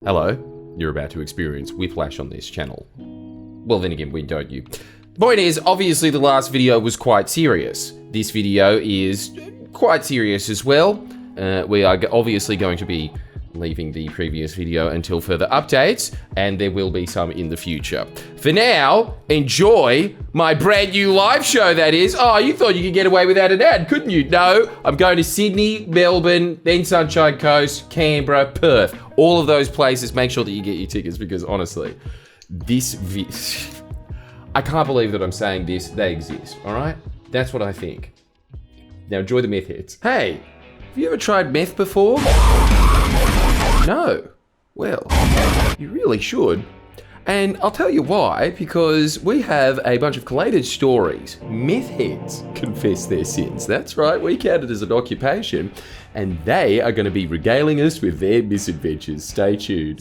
Hello, you're about to experience whiplash on this channel. Well, then again, when don't you? The point is, obviously the last video was quite serious. This video is quite serious as well. We are obviously going to be leaving the previous video until further updates, and there will be some in the future. For now, enjoy my brand new live show, that is. Oh, you thought you could get away without an ad, couldn't you? No, I'm going to Sydney, Melbourne, then Sunshine Coast, Canberra, Perth. All of those places. Make sure that you get your tickets, because honestly, I can't believe that I'm saying this. They exist, all right? That's what I think. Now enjoy the Meth-Heads. Hey, have you ever tried meth before? No. Well, you really should. And I'll tell you why, because we have a bunch of collated stories. Meth-Heads confess their sins. That's right, we count it as an occupation, and they are going to be regaling us with their misadventures. Stay tuned.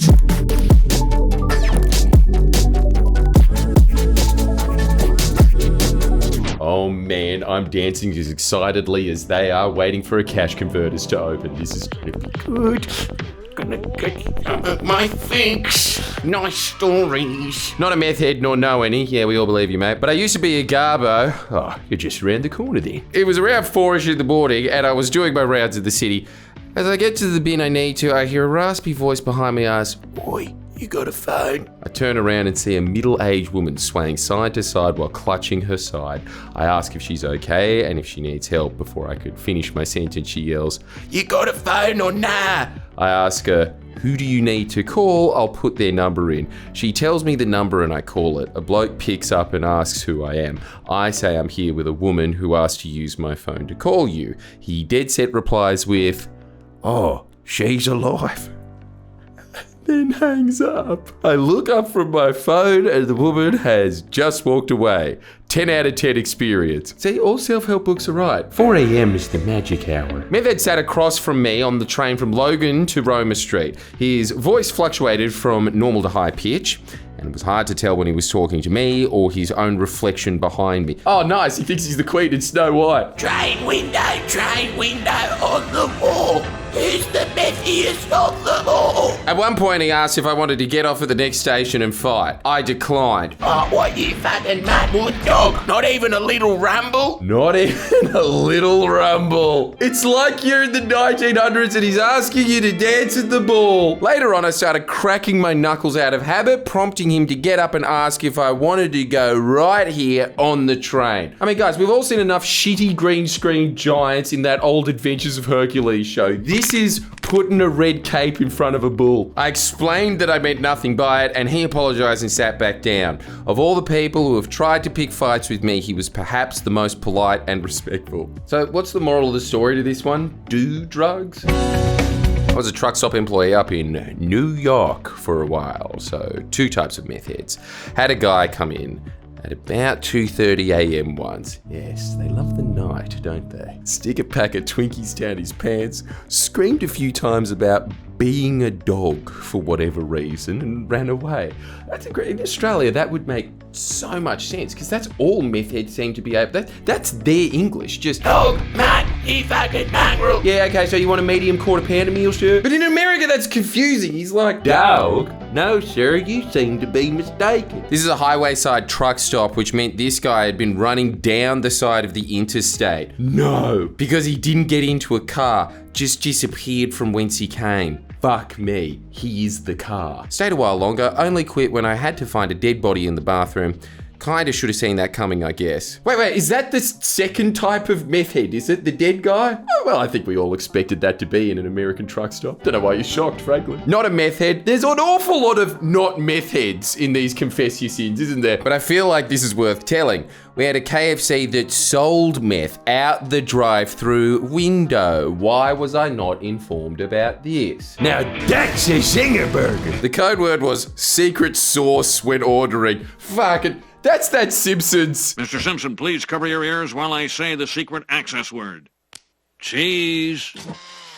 Oh man, I'm dancing as excitedly as they are, waiting for a cash converters to open. This is gonna be good. Gonna get my thinks. Nice stories. Not a meth head nor know any. Yeah, we all believe you, mate. But I used to be a garbo. Oh, you're just around the corner there. It was around 4-ish in the morning, and I was doing my rounds in the city. As I get to the bin I need to, I hear a raspy voice behind me ask, "Boy, you got a phone?" I turn around and see a middle-aged woman swaying side to side while clutching her side. I ask if she's okay and if she needs help. Before I could finish my sentence, she yells, "You got a phone or nah?" I ask her, "Who do you need to call? I'll put their number in." She tells me the number and I call it. A bloke picks up and asks who I am. I say I'm here with a woman who asked to use my phone to call you. He dead set replies with, "Oh, she's alive." Then hangs up. I look up from my phone and the woman has just walked away. 10 out of 10 experience. See, all self-help books are right. 4 a.m. is the magic hour. Meth-Head sat across from me on the train from Logan to Roma Street. His voice fluctuated from normal to high pitch, and it was hard to tell when he was talking to me or his own reflection behind me. Oh, nice. He thinks he's the Queen in Snow White. Train window on the wall. Who's the methiest of them all? At one point, he asked if I wanted to get off at the next station and fight. I declined. Oh, what, you fucking mad dog? Not even a little rumble? Not even a little rumble. It's like you're in the 1900s and he's asking you to dance at the ball. Later on, I started cracking my knuckles out of habit, prompting him to get up and ask if I wanted to go right here on the train. I mean, guys, we've all seen enough shitty green screen giants in that old Adventures of Hercules show. This is putting a red cape in front of a bull. I explained that I meant nothing by it, and he apologized and sat back down. Of all the people who have tried to pick fights with me, he was perhaps the most polite and respectful. So what's the moral of the story to this one? Do drugs? I was a truck stop employee up in New York for a while, so 2 types of meth heads. Had a guy come in at about 2:30 a.m. once. Yes, they love the night, don't they? Stick a pack of Twinkies down his pants, screamed a few times about being a dog for whatever reason, and ran away. That's a great, in Australia, that would make so much sense, because that's all meth heads seem to be able, that's their English, just, "Dog, man, you fucking mongrel." Yeah, okay, so you want a medium quarter pounder meal, sir? But in America, that's confusing. He's like, "Dog? No, sir, you seem to be mistaken." This is a highway side truck stop, which meant this guy had been running down the side of the interstate. No, because he didn't get into a car, just disappeared from whence he came. Fuck me, he is the car. Stayed a while longer, only quit when I had to find a dead body in the bathroom. Kinda should have seen that coming, I guess. Wait, is that the second type of meth head? Is it the dead guy? Oh, well, I think we all expected that to be in an American truck stop. Don't know why you're shocked, frankly. Not a meth head. There's an awful lot of not meth heads in these Confess Your Sins, isn't there? But I feel like this is worth telling. We had a KFC that sold meth out the drive-through window. Why was I not informed about this? Now that's a zinger burger. The code word was secret sauce when ordering. Fucking, that's that Simpsons. Mr. Simpson, please cover your ears while I say the secret access word. Cheese.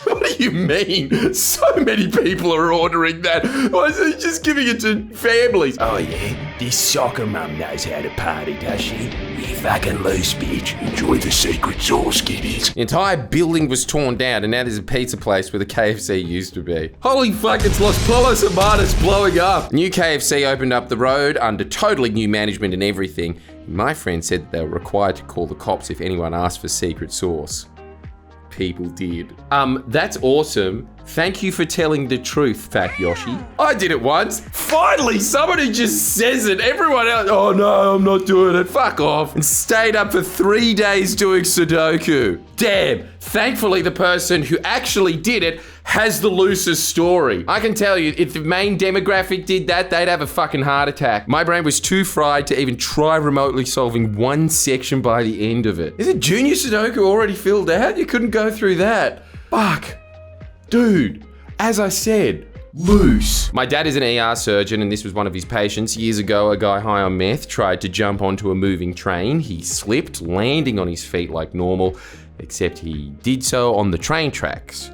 What do you mean? So many people are ordering that. Why is he just giving it to families? Oh yeah, this soccer mum knows how to party, does she? You fucking loose bitch. Enjoy the secret sauce, kiddies. The entire building was torn down and now there's a pizza place where the KFC used to be. Holy fuck, it's Los Pollos Hermanos blowing up. New KFC opened up the road under totally new management and everything. My friend said that they were required to call the cops if anyone asked for secret sauce. People did. That's awesome. Thank you for telling the truth, Fat Yoshi. I did it once. Finally, somebody just says it. Everyone else, oh no, I'm not doing it. Fuck off. And stayed up for 3 days doing Sudoku. Damn. Thankfully, the person who actually did it has the loosest story. I can tell you, if the main demographic did that, they'd have a fucking heart attack. My brain was too fried to even try remotely solving one section by the end of it. Isn't Junior Sudoku already filled out? You couldn't go through that. Fuck. Dude, as I said, loose. My dad is an ER surgeon and this was one of his patients. Years ago, a guy high on meth tried to jump onto a moving train. He slipped, landing on his feet like normal, except he did so on the train tracks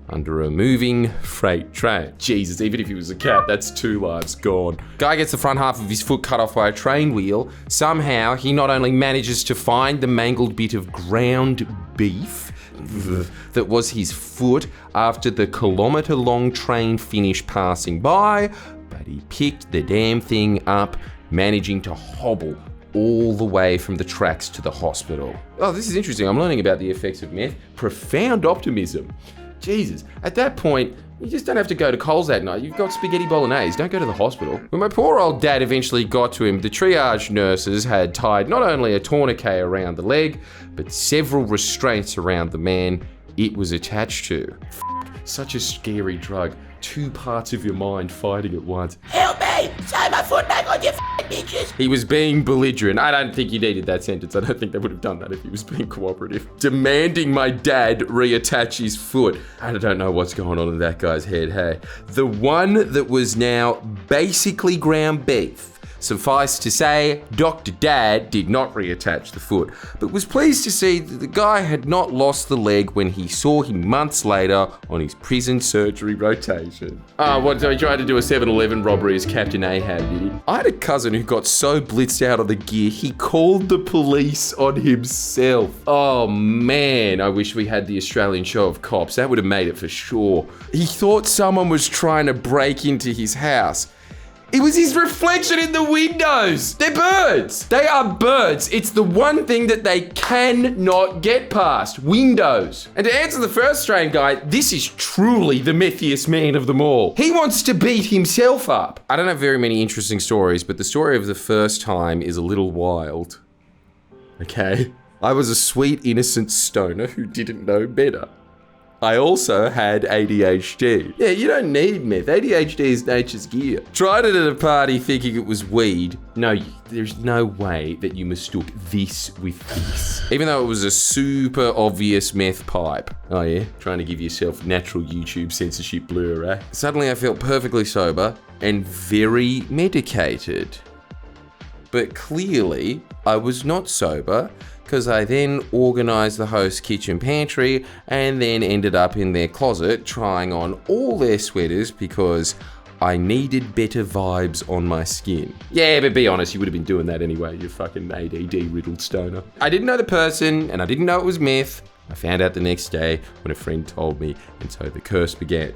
under a moving freight train. Jesus, even if he was a cat, that's 2 lives gone. Guy gets the front half of his foot cut off by a train wheel. Somehow, he not only manages to find the mangled bit of ground beef that was his foot after the kilometre-long train finished passing by, but he picked the damn thing up, managing to hobble all the way from the tracks to the hospital. Oh, this is interesting. I'm learning about the effects of meth. Profound optimism. Jesus, at that point, you just don't have to go to Coles that night. You've got spaghetti bolognese. Don't go to the hospital. When my poor old dad eventually got to him, the triage nurses had tied not only a tourniquet around the leg, but several restraints around the man it was attached to. Such a scary drug. 2 parts of your mind fighting at once. Help me! Sew my foot back on, you f***ing bitches! He was being belligerent. I don't think he needed that sentence. I don't think they would have done that if he was being cooperative. Demanding my dad reattach his foot. I don't know what's going on in that guy's head, hey. The one that was now basically ground beef. Suffice to say, Dr. Dad did not reattach the foot, but was pleased to see that the guy had not lost the leg when he saw him months later on his prison surgery rotation. So he tried to do a 7-Eleven robbery as Captain Ahab, did he? I had a cousin who got so blitzed out of the gear, he called the police on himself. Oh man, I wish we had the Australian show of Cops. That would have made it for sure. He thought someone was trying to break into his house. It was his reflection in the windows. They're birds. They are birds. It's the one thing that they cannot get past. Windows. And to answer the first strain guy, this is truly the methiest man of them all. He wants to beat himself up. I don't have very many interesting stories, but the story of the first time is a little wild. Okay? I was a sweet, innocent stoner who didn't know better. I also had ADHD. Yeah, you don't need meth. ADHD is nature's gear. Tried it at a party thinking it was weed. No, there's no way that you mistook this with this. Even though it was a super obvious meth pipe. Oh yeah, trying to give yourself natural YouTube censorship blur, eh? Suddenly I felt perfectly sober and very medicated. But clearly, I was not sober, because I then organised the host's kitchen pantry and then ended up in their closet trying on all their sweaters because I needed better vibes on my skin. Yeah, but be honest, you would have been doing that anyway, you fucking ADD-riddled stoner. I didn't know the person and I didn't know it was meth. I found out the next day when a friend told me, and so the curse began.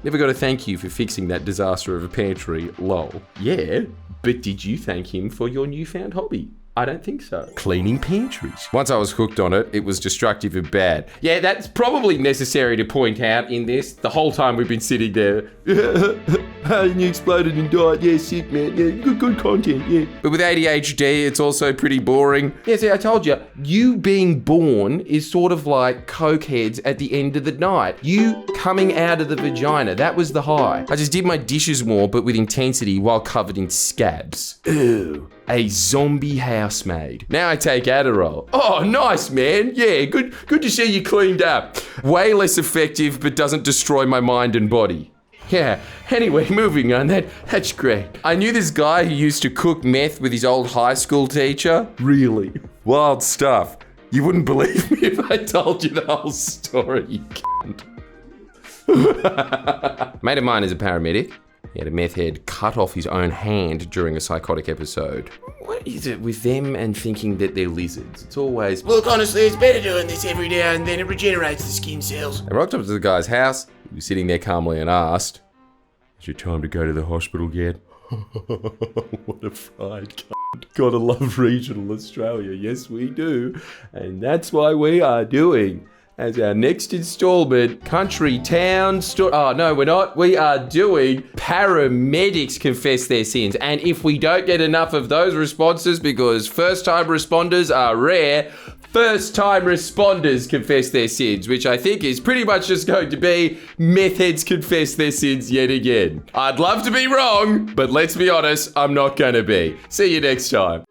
Never got a thank you for fixing that disaster of a pantry, lol. Yeah, but did you thank him for your newfound hobby? I don't think so. Cleaning pantries. Once I was hooked on it, it was destructive and bad. Yeah, that's probably necessary to point out in this. The whole time we've been sitting there. And you exploded and died. Yeah, sick, man. Yeah, good content, yeah. But with ADHD, it's also pretty boring. Yeah, see, I told you, you being born is sort of like coke heads at the end of the night. You coming out of the vagina, that was the high. I just did my dishes more, but with intensity while covered in scabs. Ew. A zombie housemaid. Now I take Adderall. Oh, nice, man. Yeah, good to see you cleaned up. Way less effective, but doesn't destroy my mind and body. Yeah, anyway, moving on. That's great. I knew this guy who used to cook meth with his old high school teacher. Really? Wild stuff. You wouldn't believe me if I told you the whole story, you cunt. Mate of mine is a paramedic. He had a meth head cut off his own hand during a psychotic episode. What is it with them and thinking that they're lizards? It's always, Look, honestly, it's better doing this every now and then. It regenerates the skin cells. I rocked up to the guy's house. He was sitting there calmly and asked, "Is it time to go to the hospital yet?" What a fried cunt. Gotta love regional Australia. Yes, we do. And that's why we are doing, as our next installment, Country Town Story. Oh, no, we're not. We are doing Paramedics Confess Their Sins. And if we don't get enough of those responses, because first-time responders are rare, first-time responders confess their sins, which I think is pretty much just going to be Meth-Heads confess their sins yet again. I'd love to be wrong, but let's be honest, I'm not going to be. See you next time.